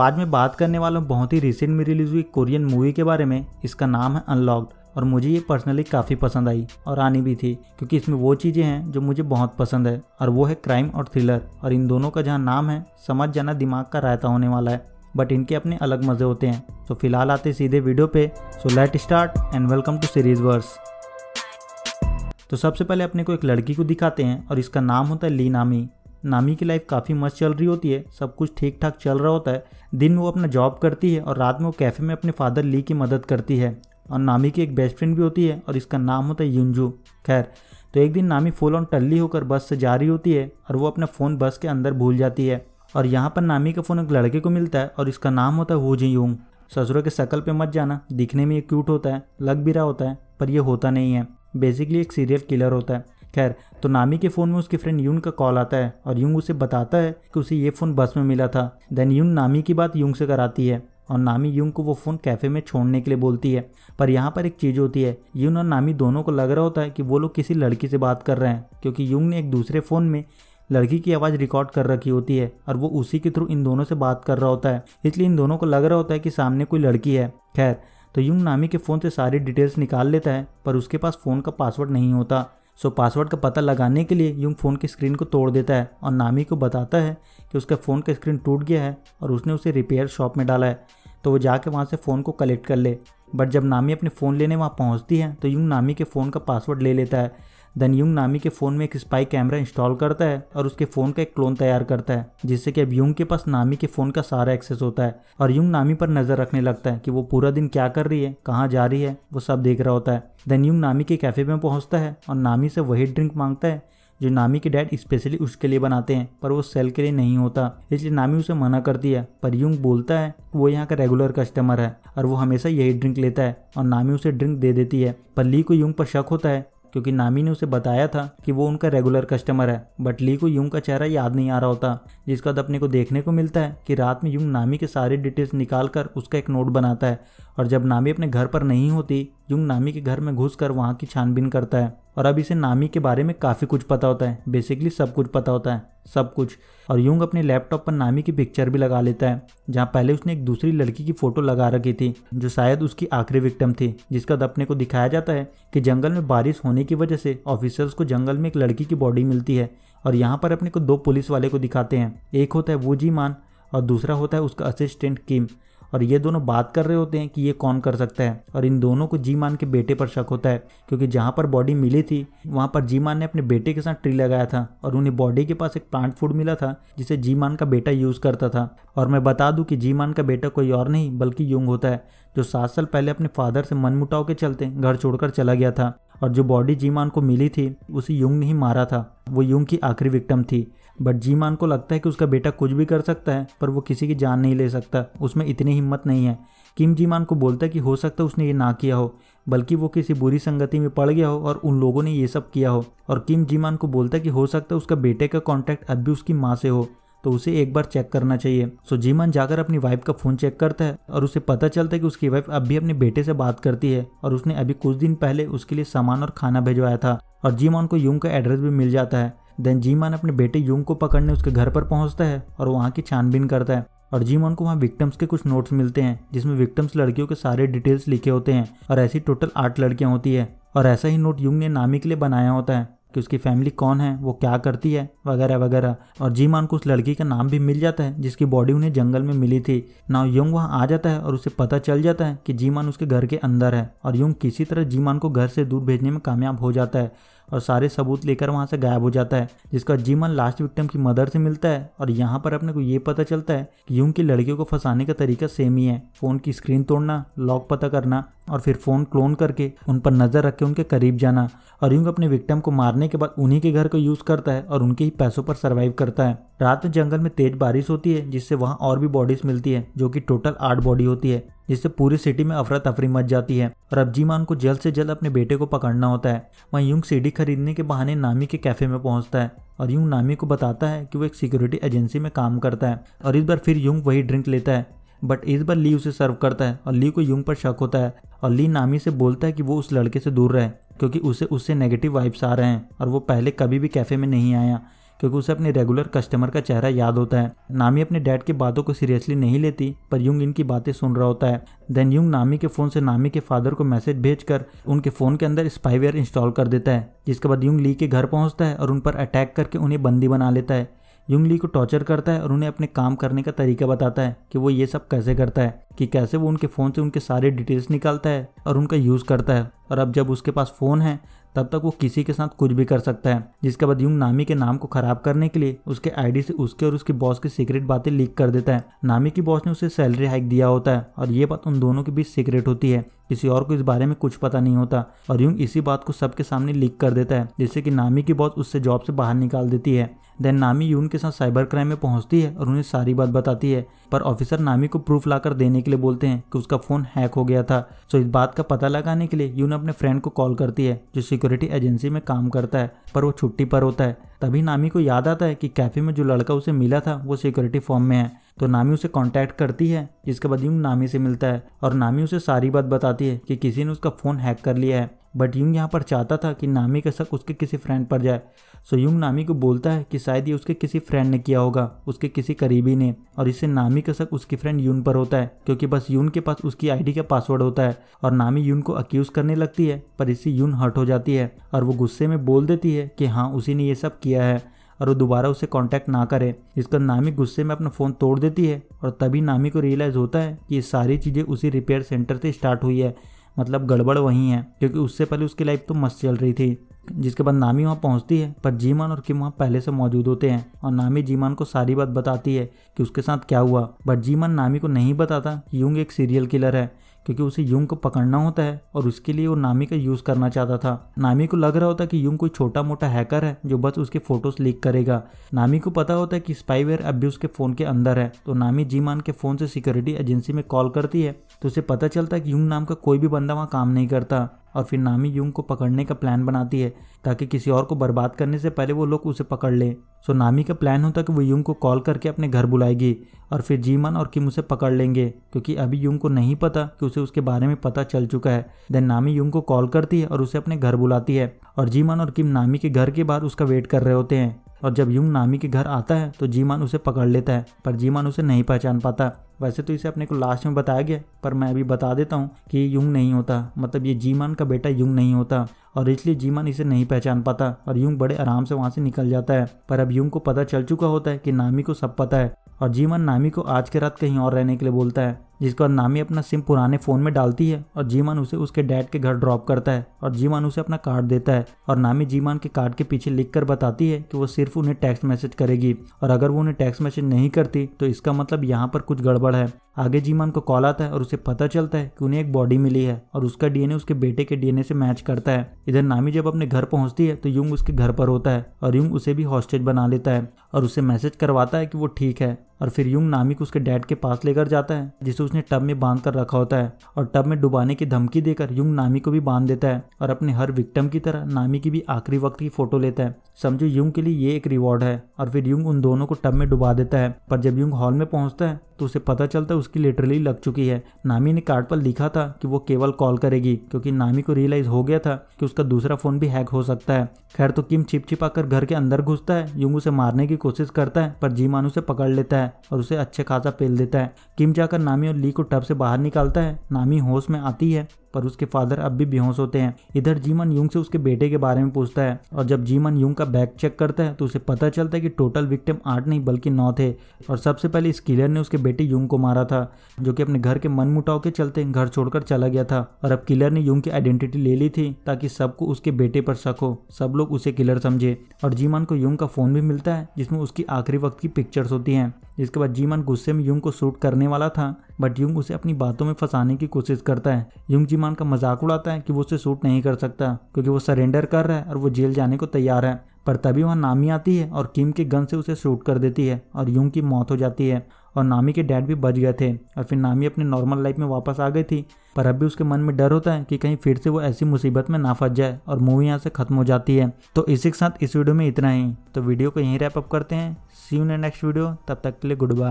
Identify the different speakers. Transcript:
Speaker 1: आज मैं बात करने वाला हूँ बहुत ही रिसेंट में रिलीज हुई कोरियन मूवी के बारे में। इसका नाम है अनलॉक्ड और मुझे ये पर्सनली काफ़ी पसंद आई और आनी भी थी, क्योंकि इसमें वो चीज़ें हैं जो मुझे बहुत पसंद है और वो है क्राइम और थ्रिलर। और इन दोनों का जहाँ नाम है, समझ जाना दिमाग का रायता होने वाला है, बट इनके अपने अलग मज़े होते हैं। फिलहाल आते सीधे वीडियो पे। Let start and welcome to series verse. सबसे पहले अपने को एक लड़की को दिखाते हैं और इसका नाम होता है ली नामी। नामी की लाइफ काफ़ी मस्त चल रही होती है, सब कुछ ठीक ठाक चल रहा होता है। दिन में वो अपना जॉब करती है और रात में वो कैफ़े में अपने फादर ली की मदद करती है। और नामी की एक बेस्ट फ्रेंड भी होती है और इसका नाम होता है युंजू। खैर, तो एक दिन नामी फुल ऑन टल्ली होकर बस से जा रही होती है और वो अपना फ़ोन बस के अंदर भूल जाती है। और यहाँ पर नामी का फ़ोन एक लड़के को मिलता है और इसका नाम होता है वो जी यूंग। ससुरों के शक्ल पे मत जाना, दिखने में ये क्यूट होता है, लग भी रहा होता है, पर ये होता नहीं है। बेसिकली एक सीरियल किलर होता है। खैर, तो नामी के फ़ोन में उसकी फ्रेंड यूंग का कॉल आता है और यूंग उसे बताता है कि उसे ये फ़ोन बस में मिला था। देन यूंग नामी की बात यूंग से कराती है और नामी यूंग को वो फ़ोन कैफ़े में छोड़ने के लिए बोलती है। पर यहाँ पर एक चीज़ होती है, यूंग और नामी दोनों को लग रहा होता है कि वो लोग किसी लड़की से बात कर रहे हैं, क्योंकि यूंग ने एक दूसरे फ़ोन में लड़की की आवाज़ रिकॉर्ड कर रखी होती है और वो उसी के थ्रू इन दोनों से बात कर रहा होता है। इसलिए इन दोनों को लग रहा होता है कि सामने कोई लड़की है। खैर, तो यूंग नामी के फ़ोन से सारी डिटेल्स निकाल लेता है, पर उसके पास फ़ोन का पासवर्ड नहीं होता। पासवर्ड का पता लगाने के लिए यूंग फ़ोन की स्क्रीन को तोड़ देता है और नामी को बताता है कि उसका फ़ोन का स्क्रीन टूट गया है और उसने उसे रिपेयर शॉप में डाला है, तो वो जाके वहाँ से फ़ोन को कलेक्ट कर ले। बट जब नामी अपने फ़ोन लेने वहाँ पहुँचती है तो यूंग नामी के फ़ोन का पासवर्ड ले लेता है। देन यूंग नामी के फ़ोन में एक स्पाई कैमरा इंस्टॉल करता है और उसके फ़ोन का एक क्लोन तैयार करता है, जिससे कि अब यूंग के पास नामी के फ़ोन का सारा एक्सेस होता है। और यूंग नामी पर नज़र रखने लगता है कि वो पूरा दिन क्या कर रही है, कहाँ जा रही है, वो सब देख रहा होता है। देन यूंग नामी के कैफ़े में पहुँचता है और नामी से वही ड्रिंक मांगता है जो नामी के डैड स्पेशली उसके लिए बनाते हैं, पर वो सेल के लिए नहीं होता, इसलिए नामी उसे मना करती है। पर यूंग बोलता है वो यहाँ का रेगुलर कस्टमर है और वो हमेशा यही ड्रिंक लेता है और नामी उसे ड्रिंक दे देती है। पर ली को यूंग पर शक होता है, क्योंकि नामी ने उसे बताया था कि वो उनका रेगुलर कस्टमर है। बट ली को यूंग का चेहरा याद नहीं आ रहा होता, जिसका अपने को देखने को मिलता है कि रात में यूंग नामी के सारे डिटेल्स निकाल कर उसका एक नोट बनाता है। और जब नामी अपने घर पर नहीं होती, यूंग नामी के घर में घुसकर वहाँ की छानबीन करता है और अब इसे नामी के बारे में काफ़ी कुछ पता होता है। बेसिकली सब कुछ पता होता है, सब कुछ। और यूंग अपने लैपटॉप पर नामी की पिक्चर भी लगा लेता है, जहाँ पहले उसने एक दूसरी लड़की की फ़ोटो लगा रखी थी जो शायद उसकी आखिरी विक्टिम थी। जिसका अपने को दिखाया जाता है कि जंगल में बारिश होने की वजह से ऑफिसर्स को जंगल में एक लड़की की बॉडी मिलती है। और यहाँ पर अपने को दो पुलिस वाले को दिखाते हैं, एक होता है वो जी मान और दूसरा होता है उसका असिस्टेंट किम। और ये दोनों बात कर रहे होते हैं कि ये कौन कर सकता है। और इन दोनों को जी मान के बेटे पर शक होता है, क्योंकि जहाँ पर बॉडी मिली थी वहाँ पर जी मान ने अपने बेटे के साथ ट्री लगाया था और उन्हें बॉडी के पास एक प्लांट फूड मिला था जिसे जी मान का बेटा यूज़ करता था। और मैं बता दूं कि जी मान का बेटा कोई और नहीं बल्कि यूंग होता है, जो 7 साल पहले अपने फादर से मनमुटाव के चलते घर छोड़कर चला गया था। और जो बॉडी जी मान को मिली थी उसे यूंग ने ही मारा था, वो यूंग की आखिरी विक्टिम थी। बट जी मान को लगता है कि उसका बेटा कुछ भी कर सकता है, पर वो किसी की जान नहीं ले सकता, उसमें इतनी हिम्मत नहीं है। किम जी मान को बोलता है कि हो सकता है उसने ये ना किया हो, बल्कि वो किसी बुरी संगति में पड़ गया हो और उन लोगों ने ये सब किया हो। और किम जी मान को बोलता है कि हो सकता है उसका बेटे का कॉन्टैक्ट अब भी उसकी माँ से हो, तो उसे एक बार चेक करना चाहिए। जी मान जाकर अपनी वाइफ का फ़ोन चेक करता है और उसे पता चलता है कि उसकी वाइफ अब भी अपने बेटे से बात करती है और उसने अभी कुछ दिन पहले उसके लिए सामान और खाना भिजवाया था। और जी मान को यूंग का एड्रेस भी मिल जाता है। देन जी मान अपने बेटे यूंग को पकड़ने उसके घर पर पहुंचता है और वहाँ की छानबीन करता है। और जी मान को वहाँ विक्टिम्स के कुछ नोट्स मिलते हैं, जिसमें विक्टिम्स लड़कियों के सारे डिटेल्स लिखे होते हैं और ऐसी टोटल 8 लड़कियाँ होती है। और ऐसा ही नोट यूंग ने नामी के लिए बनाया होता है कि उसकी फैमिली कौन है, वो क्या करती है, वगैरह वगैरह। और जी मान को उस लड़की का नाम भी मिल जाता है जिसकी बॉडी उन्हें जंगल में मिली थी। नाउ यूंग वहाँ आ जाता है और उसे पता चल जाता है कि जी मान उसके घर के अंदर है। और यूंग किसी तरह जी मान को घर से दूर भेजने में कामयाब हो जाता है और सारे सबूत लेकर वहाँ से गायब हो जाता है, जिसका जी मान लास्ट विक्टिम की मदर से मिलता है। और यहाँ पर अपने को ये पता चलता है कि यूंग की लड़कियों को फंसाने का तरीका सेम ही है, फ़ोन की स्क्रीन तोड़ना, लॉक पता करना और फिर फ़ोन क्लोन करके उन पर नज़र रख के उनके करीब जाना। और यूंग अपने विक्टिम को मारने के बाद उन्हीं के घर को यूज़ करता है और उनके ही पैसों पर सर्वाइव करता है। रात में जंगल में तेज बारिश होती है, जिससे वहाँ और भी बॉडीज मिलती है, जो कि टोटल 8 बॉडी होती है, जिससे पूरी सिटी में अफरा तफरी मच जाती है। और अब जी मान को जल्द से जल्द अपने बेटे को पकड़ना होता है। वहीं यूंग सीडी खरीदने के बहाने नामी के कैफ़े में पहुंचता है और यूंग नामी को बताता है कि वो एक सिक्योरिटी एजेंसी में काम करता है। और इस बार फिर यूंग वही ड्रिंक लेता है, बट इस बार ली उसे सर्व करता है और ली को यूंग पर शक होता है। और ली नामी से बोलता है कि वो उस लड़के से दूर रहे, क्योंकि उससे नेगेटिव वाइब्स आ रहे हैं और वो पहले कभी भी कैफ़े में नहीं आया। क्योंकि उसे अपने रेगुलर कस्टमर का चेहरा याद होता है। नामी अपने डैड की बातों को सीरियसली नहीं लेती, पर युंग इनकी बातें सुन रहा होता है। देन युंग नामी के फ़ोन से नामी के फादर को मैसेज भेजकर उनके फ़ोन के अंदर स्पाईवेयर इंस्टॉल कर देता है, जिसके बाद युंग ली के घर पहुंचता है और उन पर अटैक करके उन्हें बंदी बना लेता है। युंग ली को टॉर्चर करता है और उन्हें अपने काम करने का तरीका बताता है कि वो ये सब कैसे करता है, कि कैसे वो उनके फ़ोन से उनके सारे डिटेल्स निकालता है और उनका यूज़ करता है। और अब जब उसके पास फ़ोन है तब तक वो किसी के साथ कुछ भी कर सकता है। जिसके बाद युंग नामी के नाम को खराब करने के लिए उसके आईडी से उसके और उसकी बॉस की सीक्रेट बातें लीक कर देता है। नामी की बॉस ने उसे सैलरी हाइक दिया होता है और ये बात उन दोनों के बीच सीक्रेट होती है, किसी और को इस बारे में कुछ पता नहीं होता। और युंग इसी बात को सबके सामने लीक कर देता है, जिससे कि नामी की बॉस उससे जॉब से बाहर निकाल देती है। देन नामी युंग के साथ साइबर क्राइम में पहुंचती है और उन्हें सारी बात बताती है, पर ऑफिसर नामी को प्रूफ लाकर देने के लिए बोलते हैं कि उसका फ़ोन हैक हो गया था। तो इस बात का पता लगाने के लिए युंग अपने फ्रेंड को कॉल करती है जो सिक्योरिटी एजेंसी में काम करता है, पर वो छुट्टी पर होता है। तभी नामी को याद आता है कि कैफे में जो लड़का उसे मिला था वो सिक्योरिटी फॉर्म में है। तो नामी उसे कांटेक्ट करती है, जिसके बाद युंग नामी से मिलता है और नामी उसे सारी बात बताती है कि किसी ने उसका फ़ोन हैक कर लिया है। बट युंग यहाँ पर चाहता था कि नामी का शक उसके किसी फ्रेंड पर जाए। सो युंग नामी को बोलता है कि शायद ये उसके किसी फ्रेंड ने किया होगा, उसके किसी करीबी ने, और इससे नामी का शक उसकी फ्रेंड यून पर होता है, क्योंकि बस यून के पास उसकी आईडी का पासवर्ड होता है। और नामी यून को अक्यूज करने लगती है, पर इससे यून हर्ट हो जाती है और वो गुस्से में बोल देती है कि हाँ उसी ने ये सब किया है और वो दोबारा उसे कांटेक्ट ना करे। इसका नामी गुस्से में अपना फ़ोन तोड़ देती है और तभी नामी को रियलाइज़ होता है कि ये सारी चीज़ें उसी रिपेयर सेंटर से स्टार्ट हुई है, मतलब गड़बड़ वहीं है, क्योंकि उससे पहले उसकी लाइफ तो मस्त चल रही थी। जिसके बाद नामी वहाँ पहुँचती है, पर जीमान और किम वहाँ पहले से मौजूद होते हैं और नामी जीमान को सारी बात बताती है कि उसके साथ क्या हुआ। बट जीमान नामी को नहीं बताता कि युंग एक सीरियल किलर है, क्योंकि उसे युंग को पकड़ना होता है और उसके लिए वो नामी का यूज़ करना चाहता था। नामी को लग रहा होता कि युंग कोई छोटा मोटा हैकर है जो बस उसके फोटोज लीक करेगा। नामी को पता होता है कि स्पाईवेयर अब भी उसके फ़ोन के अंदर है। तो नामी जीमान के फ़ोन से सिक्योरिटी एजेंसी में कॉल करती है, तो उसे पता चलता है कि युंग नाम का कोई भी बंदा वहाँ काम नहीं करता। और फिर नामी युंग को पकड़ने का प्लान बनाती है ताकि किसी और को बर्बाद करने से पहले वो लोग उसे पकड़ लें। सो नामी का प्लान होता है कि वो युंग को कॉल करके अपने घर बुलाएगी और फिर जीमान और किम उसे पकड़ लेंगे, क्योंकि अभी युंग को नहीं पता कि उसे उसके बारे में पता चल चुका है। देन नामी युंग को कॉल करती है और उसे अपने घर बुलाती है और जीमान और किम नामी के घर के बाहर उसका वेट कर रहे होते हैं। और जब युंग नामी के घर आता है तो जीमान उसे पकड़ लेता है, पर जीमान उसे नहीं पहचान पाता। वैसे तो इसे अपने को लास्ट में बताया गया, पर मैं अभी बता देता हूँ कि ये युंग नहीं होता, मतलब ये जीमान का बेटा युंग नहीं होता, और इसलिए जीमान इसे नहीं पहचान पाता और युंग बड़े आराम से वहाँ से निकल जाता है। पर अब युंग को पता चल चुका होता है कि नामी को सब पता है और जीमान नामी को आज के रात कहीं और रहने के लिए बोलता है। जिसके बाद नामी अपना सिम पुराने फ़ोन में डालती है और जीमान उसे उसके डैड के घर ड्रॉप करता है और जीमान उसे अपना कार्ड देता है और नामी जीमान के कार्ड के पीछे लिख कर बताती है कि वो सिर्फ उन्हें टेक्स्ट मैसेज करेगी और अगर वो उन्हें टेक्स्ट मैसेज नहीं करती तो इसका मतलब यहाँ पर कुछ गड़बड़ है। आगे जीमान को कॉल आता है और उसे पता चलता है कि उन्हें एक बॉडी मिली है और उसका डीएनए उसके बेटे के डीएनए से मैच करता है। इधर नामी जब अपने घर पहुंचती है तो युंग उसके घर पर होता है और युंग उसे भी हॉस्टेज बना लेता है और उसे मैसेज करवाता है कि वो ठीक है। और फिर युंग नामी को उसके डैड के पास लेकर जाता है, जिसे उसने टब में बांध कर रखा होता है और टब में डुबाने की धमकी देकर युंग नामी को भी बांध देता है और अपने हर विक्टिम की तरह नामी की भी आखिरी वक्त की फोटो लेता है। समझो युंग के लिए ये एक रिवॉर्ड है। और फिर युंग उन दोनों को टब में डुबा देता है, पर जब युंग हॉल में पहुंचता है तो उसे पता चलता है उसकी लिटरली लग चुकी है। नामी ने कार्ड पर लिखा था कि वो केवल कॉल करेगी, क्योंकि नामी को रियलाइज हो गया था कि उसका दूसरा फोन भी हैक हो सकता है। खैर तो किम छिप छिपा कर घर के अंदर घुसता है, युंग उसे मारने की कोशिश करता है, पर जीमान उसे पकड़ लेता है और उसे अच्छे खासा पेल देता है। किम जाकर नामी और ली को टब से बाहर निकालता है। नामी होश में आती है, पर उसके फादर अब भी बेहोश होते हैं। इधर जीमान युंग से उसके बेटे के बारे में पूछता है और जब जीमान युंग का बैग चेक करता है तो उसे पता चलता है कि टोटल विक्टिम 8 नहीं बल्कि 9 थे और सबसे पहले इस किलर ने उसके बेटे युंग को मारा था, जो कि अपने घर के मनमुटाव के चलते घर छोड़कर चला गया था। और अब किलर ने युंग की आइडेंटिटी ले ली थी ताकि सबको उसके बेटे पर शक हो, सब लोग उसे किलर समझे। और जीमान को युंग का फोन भी मिलता है जिसमें उसकी आखिरी वक्त की पिक्चर्स होती हैं। जिसके बाद जीमान गुस्से में युंग को शूट करने वाला था, बट युंग उसे अपनी बातों में फंसाने की कोशिश करता है। युंग जीमान का मजाक उड़ाता है कि वो उसे शूट नहीं कर सकता क्योंकि वो सरेंडर कर रहा है और वो जेल जाने को तैयार है। पर तभी वहाँ नामी आती है और किम के गन से उसे शूट कर देती है और युंग की मौत हो जाती है और नामी के डैड भी बच गए थे और फिर नामी अपनी नॉर्मल लाइफ में वापस आ गई थी। पर अब भी उसके मन में डर होता है कि कहीं फिर से वो ऐसी मुसीबत में ना फंस जाए और मूवी यहाँ से खत्म हो जाती है। तो इसी के साथ इस वीडियो में इतना ही। तो वीडियो को यहीं रैप अप करते हैं। सी यू इन नेक्स्ट वीडियो, तब तक के लिए गुड बाय।